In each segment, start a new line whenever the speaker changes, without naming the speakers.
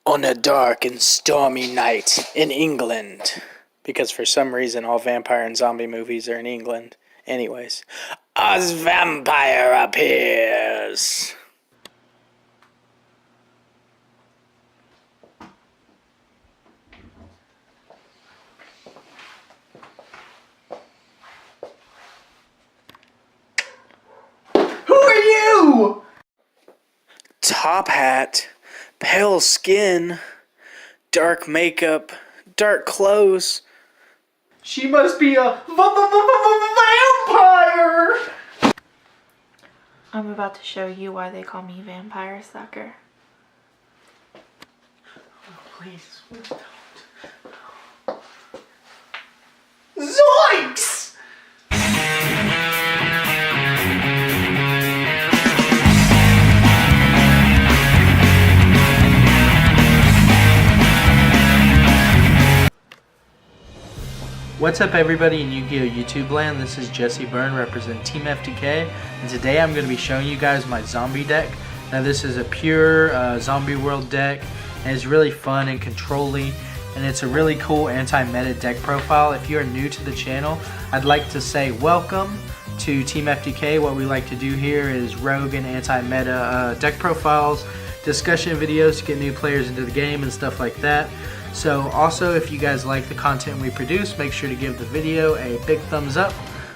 On a dark and stormy night in England. Because for some reason all vampire and zombie movies are in England. Anyways. A vampire appears.
Who are you?
Top hat, pale skin, dark makeup, dark clothes.
She must be a vampire!
I'm about to show you why they call me Vampire Sucker.
Oh, please, don't. Zoinks!
What's up everybody in YuGiOh YouTube land, this is Jesse Byrne representing Team FTK, and today I'm going to be showing you guys my zombie deck. Now this is a pure zombie world deck, and it's really fun and controlly, and it's a really cool anti-meta deck profile. If you're new to the channel, I'd like to say welcome to Team FTK. What we like to do here is rogue and anti-meta deck profiles, discussion videos to get new players into the game and stuff like that. So also, if you guys like the content we produce, make sure to give the video a big thumbs up.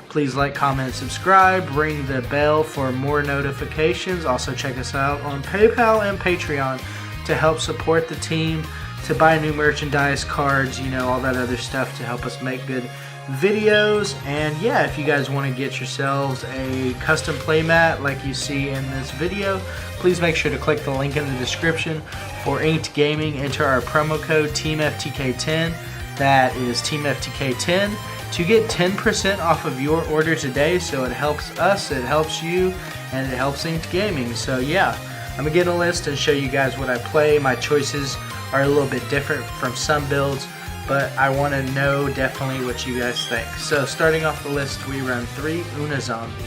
Please like, comment, subscribe, ring the bell for more notifications. Also check us out on PayPal and Patreon to help support the team, to buy new merchandise, cards, you know, all that other stuff to help us make good videos. And yeah, if you guys want to get yourselves a custom playmat like you see in this video, please make sure to click the link in the description for Inked Gaming. Enter our promo code TeamFTK10, that is TeamFTK10, to get 10% off of your order today. So it helps us, it helps you, and it helps Inked Gaming. So yeah, I'm gonna get a list and show you guys what I play. My choices are a little bit different from some builds, but I want to know definitely what you guys think. So starting off the list, we run 3 Una Zombie.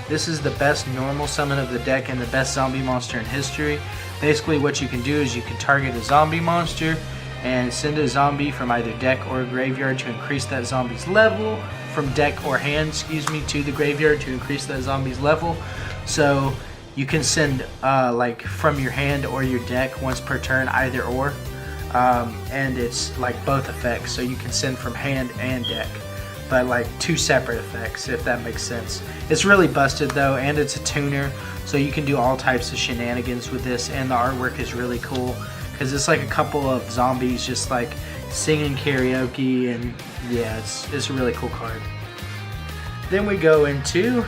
This is the best normal summon of the deck and the best zombie monster in history. Basically what you can do is you can target a zombie monster and send a zombie from either deck or graveyard to increase that zombie's level, from deck or hand, excuse me, to the graveyard to increase that zombie's level. So you can send like from your hand or your deck once per turn, either or. And it's like both effects, so you can send from hand and deck, but like 2 separate effects, if that makes sense. It's really busted though, and it's a tuner, so you can do all types of shenanigans with this, and the artwork is really cool because it's like a couple of zombies just like singing karaoke, and yeah, it's a really cool card. Then we go into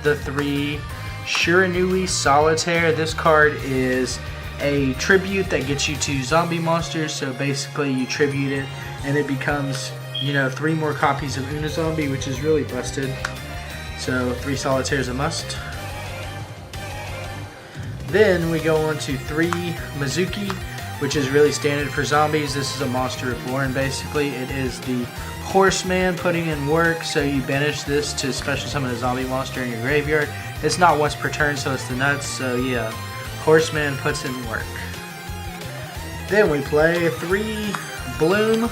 the 3 Shiranui Solitaire. This card is a tribute that gets you 2 zombie monsters, so basically you tribute it and it becomes, you know, 3 more copies of Una Zombie, which is really busted. So 3 Solitaires a must. Then we go on to 3 Mizuki, which is really standard for zombies. This is a monster reborn basically. It is the Horseman putting in work, so you banish this to special summon a zombie monster in your graveyard. It's not once per turn, so it's the nuts, so yeah. Horseman puts in work. Then we play 3 Bloom.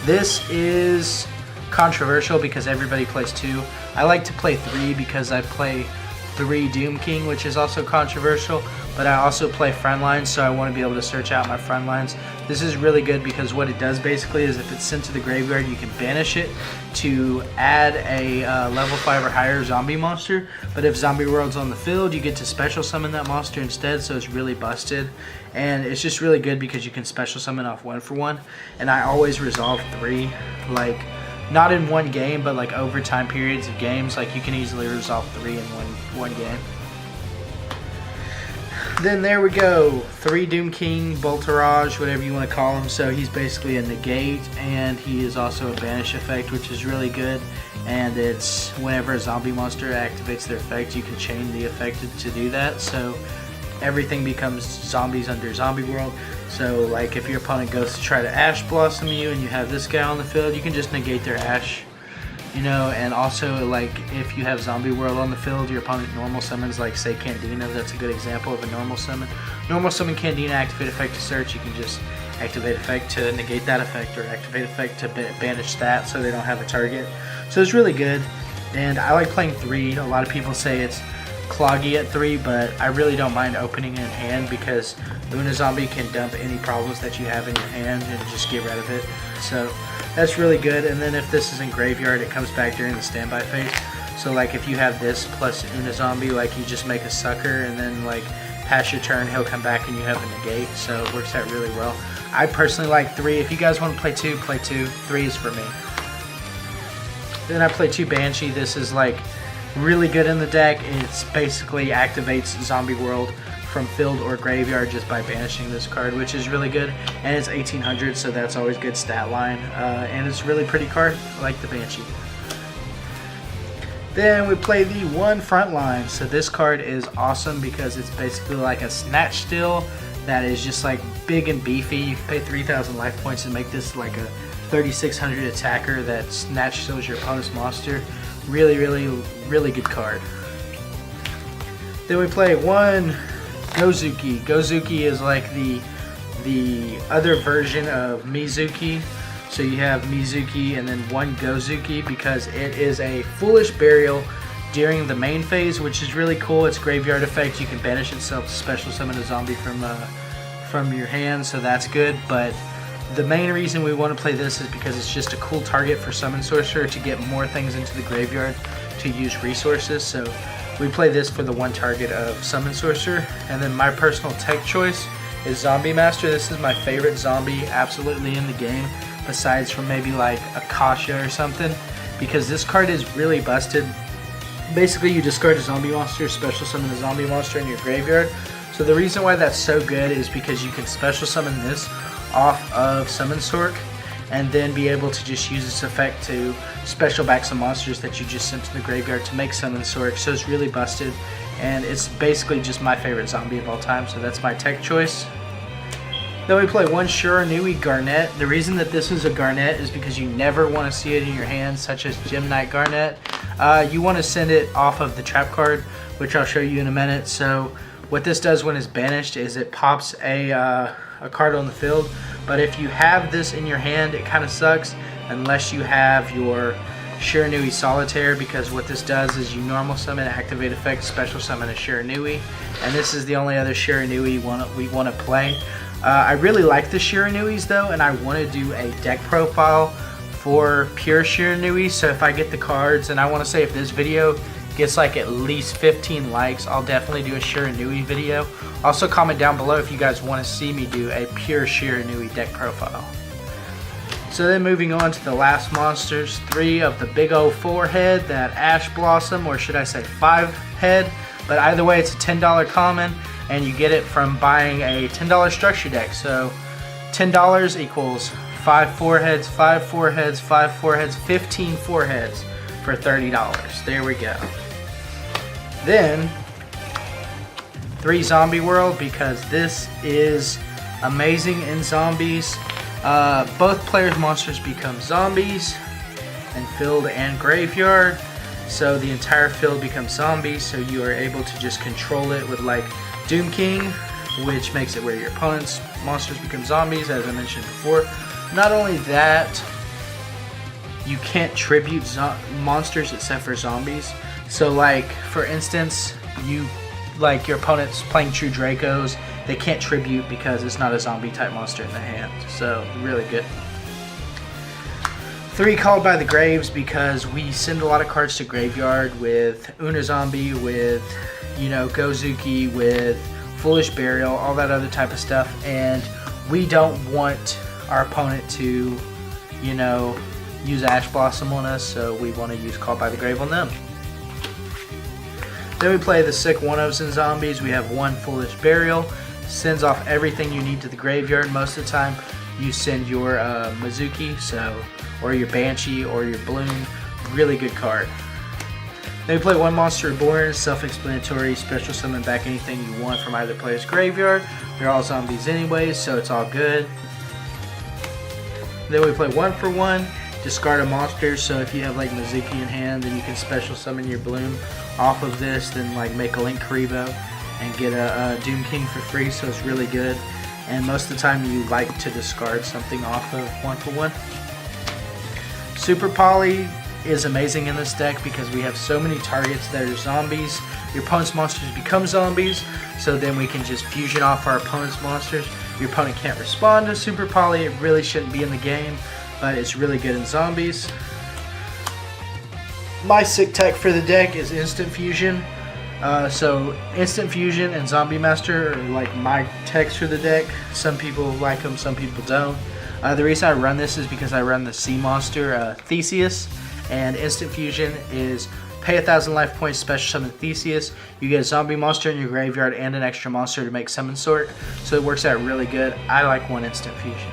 This is controversial because everybody plays 2. I like to play 3 because I play 3 Doom King, which is also controversial, but I also play front lines, so I want to be able to search out my front lines. This is really good because what it does basically is if it's sent to the graveyard, you can banish it to add a level 5 or higher zombie monster, but if Zombie World's on the field, you get to special summon that monster instead, so it's really busted. And it's just really good because you can special summon off 1-for-1, and I always resolve 3, like not in one game, but like over time periods of games, like you can easily resolve 3 in one game. Then there we go, 3 Doom King, Bolterage, whatever you want to call him. So he's basically a negate, and he is also a banish effect, which is really good. And it's whenever a zombie monster activates their effect, you can chain the effect to do that. So everything becomes zombies under Zombie World. So like if your opponent goes to try to Ash Blossom you and you have this guy on the field, you can just negate their Ash. You know, and also like if you have Zombie World on the field, your opponent normal summons, like say Candina, that's a good example of a normal summon. Normal summon Candina, activate effective search, you can just activate effect to negate that effect, or activate effect to banish that so they don't have a target. So it's really good, and I like playing 3. A lot of people say it's cloggy at 3, but I really don't mind opening it in hand because Zombie can dump any problems that you have in your hand and just get rid of it. So that's really good. And then if this is in graveyard, it comes back during the standby phase. So like if you have this plus Zombie, like you just make a sucker and then like pass your turn, he'll come back and you have a negate. So it works out really well. I personally like 3. If you guys want to play 2, play 2. 3 is for me. Then I play 2 Banshee. This is like really good in the deck. It's basically activates Zombie World from field or graveyard just by banishing this card, which is really good. And it's 1800, so that's always good stat line. And it's a really pretty card. I like the Banshee. Then we play the 1 Frontline. So this card is awesome because it's basically like a Snatch Steal that is just like big and beefy. You pay 3,000 life points and make this like a 3,600 attacker that Snatch Steals your opponent's monster. Really, really, really good card. Then we play 1 Gozuki. Gozuki is like the other version of Mizuki. So you have Mizuki and then 1 Gozuki because it is a Foolish Burial during the main phase, which is really cool. It's graveyard effect. You can banish itself to special summon a zombie from your hand, so that's good. But the main reason we want to play this is because it's just a cool target for Summon Sorcerer to get more things into the graveyard to use resources. So we play this for the 1 target of Summon Sorcerer. And then my personal tech choice is Zombie Master. This is my favorite zombie absolutely in the game, besides from maybe like Akasha or something, because this card is really busted. Basically you discard a zombie monster, special summon a zombie monster in your graveyard. So the reason why that's so good is because you can special summon this off of Summon Sorc and then be able to just use its effect to special back some monsters that you just sent to the graveyard to make Summon Sorc. So it's really busted, and it's basically just my favorite zombie of all time, so that's my tech choice. Then we play 1 Shiranui Garnet. The reason that this is a Garnet is because you never want to see it in your hand, such as Gem Knight Garnet. You want to send it off of the trap card, which I'll show you in a minute. So what this does when it's banished is it pops a card on the field. But if you have this in your hand, it kind of sucks unless you have your Shiranui Solitaire, because what this does is you normal summon, activate effect, special summon a Shiranui, and this is the only other Shiranui we want to play. I really like the Shiranuis though, and I want to do a deck profile for pure Shiranui. So if I get the cards, and I want to say if this video gets like at least 15 likes, I'll definitely do a Shiranui video. Also comment down below if you guys want to see me do a pure Shiranui deck profile. So then moving on to the last monsters, 3 of the big old 4-head, that Ash Blossom, or should I say 5-head, but either way it's a $10 common, and you get it from buying a $10 structure deck. So $10 equals 5 4-heads, 5 4-heads, 5 4-heads, 15 4-heads for $30. There we go. Then 3 Zombie World, because this is amazing in zombies. Both players' monsters become zombies in field and graveyard, so the entire field becomes zombies, so you are able to just control it with like Doom King, which makes it where your opponent's monsters become zombies, as I mentioned before. Not only that, you can't tribute monsters except for zombies. So like for instance, your opponent's playing True Dracos, they can't tribute because it's not a zombie type monster in the hand. So really good. 3 Called by the Graves, because we send a lot of cards to graveyard with Zombie, with Gozuki, with Foolish Burial, all that other type of stuff, and we don't want our opponent to use Ash Blossom on us, so we want to use Called by the Grave on them. Then we play the sick 1-ofs and zombies. We have 1 Foolish Burial, sends off everything you need to the graveyard. Most of the time you send your Mizuki, or your Banshee, or your Bloom. Really good card. Then we play 1 Monster Reborn, self-explanatory, special summon back anything you want from either player's graveyard. They're all zombies anyways, so it's all good. Then we play 1 for 1, discard a monster, so if you have like Mizuki in hand, then you can special summon your Bloom off of this, then like make a Link Karibo and get a Doom King for free, so it's really good. and most of the time you like to discard something off of 1-for-1. Super Poly is amazing in this deck because we have so many targets that are zombies. Your opponent's monsters become zombies, so then we can just fusion off our opponent's monsters. Your opponent can't respond to Super Poly. It really shouldn't be in the game, but it's really good in zombies. My sick tech for the deck is Instant Fusion. So Instant Fusion and Zombie Master are like my techs for the deck. Some people like them, some people don't. The reason I run this is because I run the sea monster Theseus, and Instant Fusion is pay 1,000 life points, special summon Theseus. You get a zombie monster in your graveyard and an extra monster to make summon sort, so it works out really good. I like one Instant Fusion.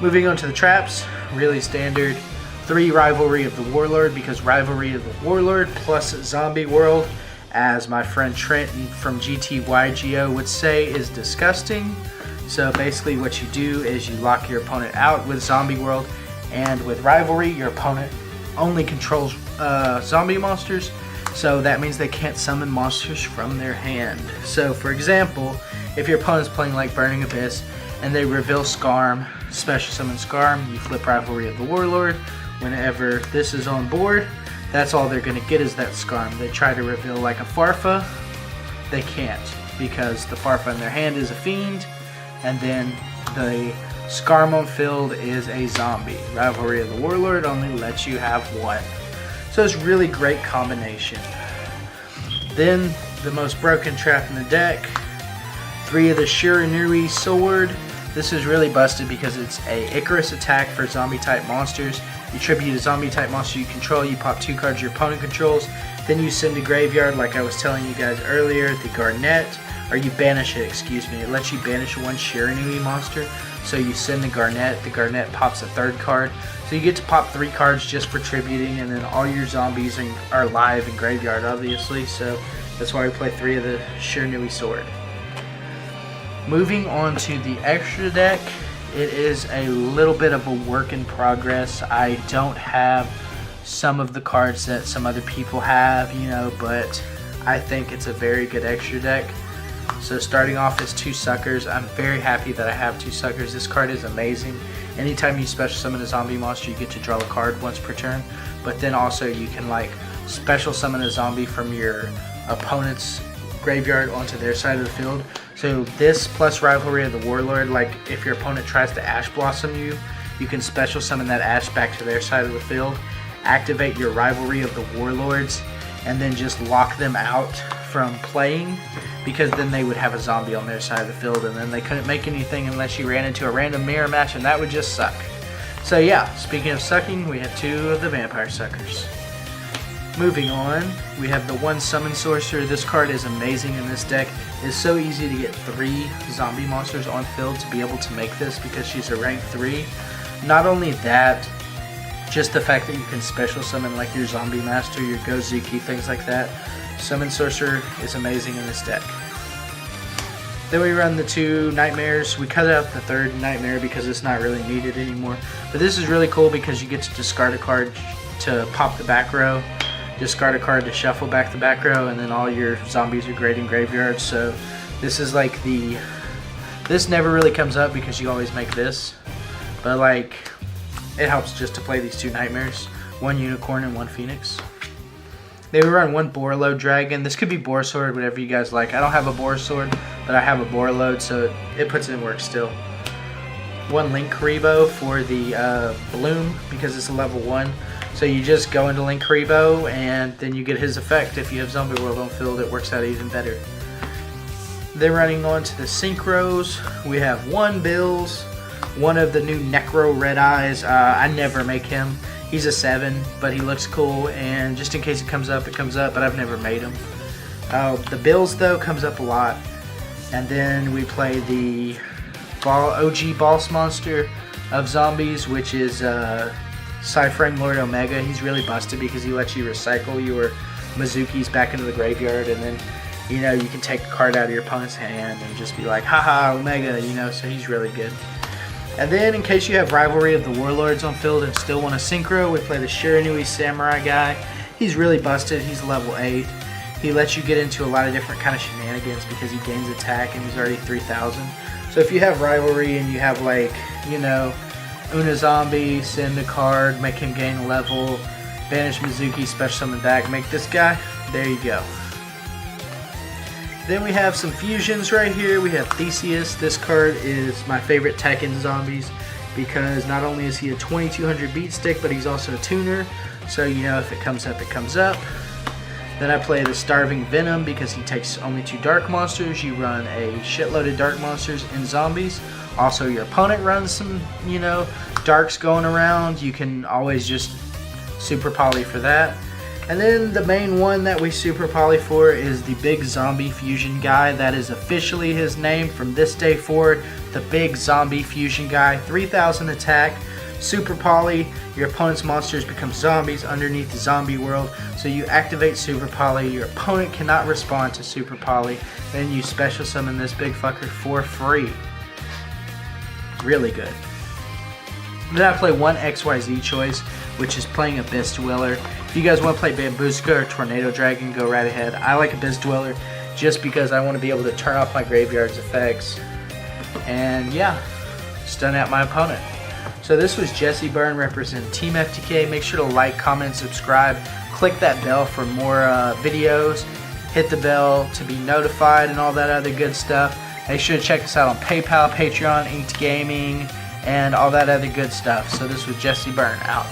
Moving on to the traps, really standard. 3 Rivalry of the Warlord, because Rivalry of the Warlord plus Zombie World, as my friend Trenton from YuGiOh would say, is disgusting. So basically what you do is you lock your opponent out with Zombie World, and with Rivalry your opponent only controls zombie monsters, so that means they can't summon monsters from their hand. So for example, if your opponent's playing like Burning Abyss and they reveal Scarm, special summon Scarm, you flip Rivalry of the Warlord. Whenever this is on board, that's all they're going to get is that Scarm. They try to reveal like a Farfa, they can't, because the Farfa in their hand is a fiend, and then the Scarm on field is a zombie. Rivalry of the Warlord only lets you have one. So it's really great combination. Then the most broken trap in the deck, 3 of the Shiranui Sword. This is really busted because it's a Icarus attack for zombie type monsters. You tribute a zombie type monster you control, you pop 2 cards your opponent controls, then you send to graveyard, like I was telling you guys earlier, the Garnet, or you banish it, excuse me. It lets you banish 1 Shiranui monster, so you send the Garnet pops a 3rd card, so you get to pop 3 cards just for tributing, and then all your zombies are live in graveyard obviously, so that's why we play 3 of the Shiranui Sword. Moving on to the extra deck, it is a little bit of a work in progress. I don't have some of the cards that some other people have, you know, but I think it's a very good extra deck. So starting off is 2 Suckers. I'm very happy that I have 2 Suckers. This card is amazing. Anytime you special summon a zombie monster, you get to draw a card once per turn, but then also you can like special summon a zombie from your opponent's graveyard onto their side of the field. So this plus Rivalry of the Warlord, like if your opponent tries to Ash Blossom you, you can special summon that Ash back to their side of the field, activate your Rivalry of the Warlords, and then just lock them out from playing, because then they would have a zombie on their side of the field, and then they couldn't make anything unless you ran into a random mirror match, and that would just suck. So yeah, speaking of sucking, we have 2 of the Vampire Suckers. Moving on, we have the 1 Summon Sorcerer. This card is amazing in this deck. It's so easy to get 3 zombie monsters on field to be able to make this because she's a rank 3. Not only that, just the fact that you can special summon like your Zombie Master, your Gozuki, things like that. Summon Sorcerer is amazing in this deck. Then we run the 2 Nightmares. We cut out the 3rd Nightmare because it's not really needed anymore. But this is really cool because you get to discard a card to pop the back row, discard a card to shuffle back the back row, and then all your zombies are great in graveyard. So this is like this never really comes up because you always make this, but like it helps just to play these 2 Nightmares, 1 Unicorn and 1 Phoenix. They would run 1 Borreload Dragon. This could be Boar Sword, whatever you guys like. I don't have a Boar Sword, but I have a Borreload, so it puts it in work still. 1 Link Karibo for the Bloom, because it's a level 1. So you just go into Link Karibo, and then you get his effect. If you have Zombie World on field, it works out even better. Then running on to the Synchros, we have 1 Bills, 1 of the new Necro Red Eyes. I never make him. He's a 7, but he looks cool, and just in case it comes up, but I've never made him. The Bills, though, comes up a lot. And then we play the OG Boss Monster of Zombies, which is Cyphering Lord Omega. He's really busted because he lets you recycle your Mizukis back into the graveyard, and then, you know, you can take a card out of your opponent's hand and just be like, haha, Omega, you know, so he's really good. And then, in case you have Rivalry of the Warlords on field and still want a Synchro, we play the Shiranui Samurai guy. He's really busted. He's level 8. He lets you get into a lot of different kind of shenanigans because he gains attack and he's already 3,000. So if you have rivalry and you have like, you know, Una Zombie, send a card, make him gain a level, banish Mizuki, special summon back, make this guy, there you go. Then we have some fusions right here. We have Theseus. This card is my favorite Tekken zombies because not only is he a 2200 beat stick, but he's also a tuner. So you know if it comes up, it comes up. Then I play the Starving Venom because he takes only 2 dark monsters. You run a shitload of dark monsters and zombies. Also your opponent runs some, you know, darks going around. You can always just super poly for that. And then the main one that we super poly for is the Big Zombie Fusion Guy. That is officially his name from this day forward. The Big Zombie Fusion Guy. 3000 attack. Super poly. Your opponent's monsters become zombies underneath the zombie world. So you activate super poly. Your opponent cannot respond to super poly. Then you special summon this big fucker for free. Really good. Then I play one XYZ choice, which is playing Abyss Dweller. If you guys want to play Bambuska or Tornado Dragon, go right ahead. I like Abyss Dweller just because I want to be able to turn off my graveyard's effects. And yeah, stun out my opponent. So this was Jesse Byrne representing Team FTK. Make sure to like, comment, and subscribe. Click that bell for more videos. Hit the bell to be notified and all that other good stuff. Make sure to check us out on PayPal, Patreon, Inked Gaming, and all that other good stuff. So this was Jesse Byrne out.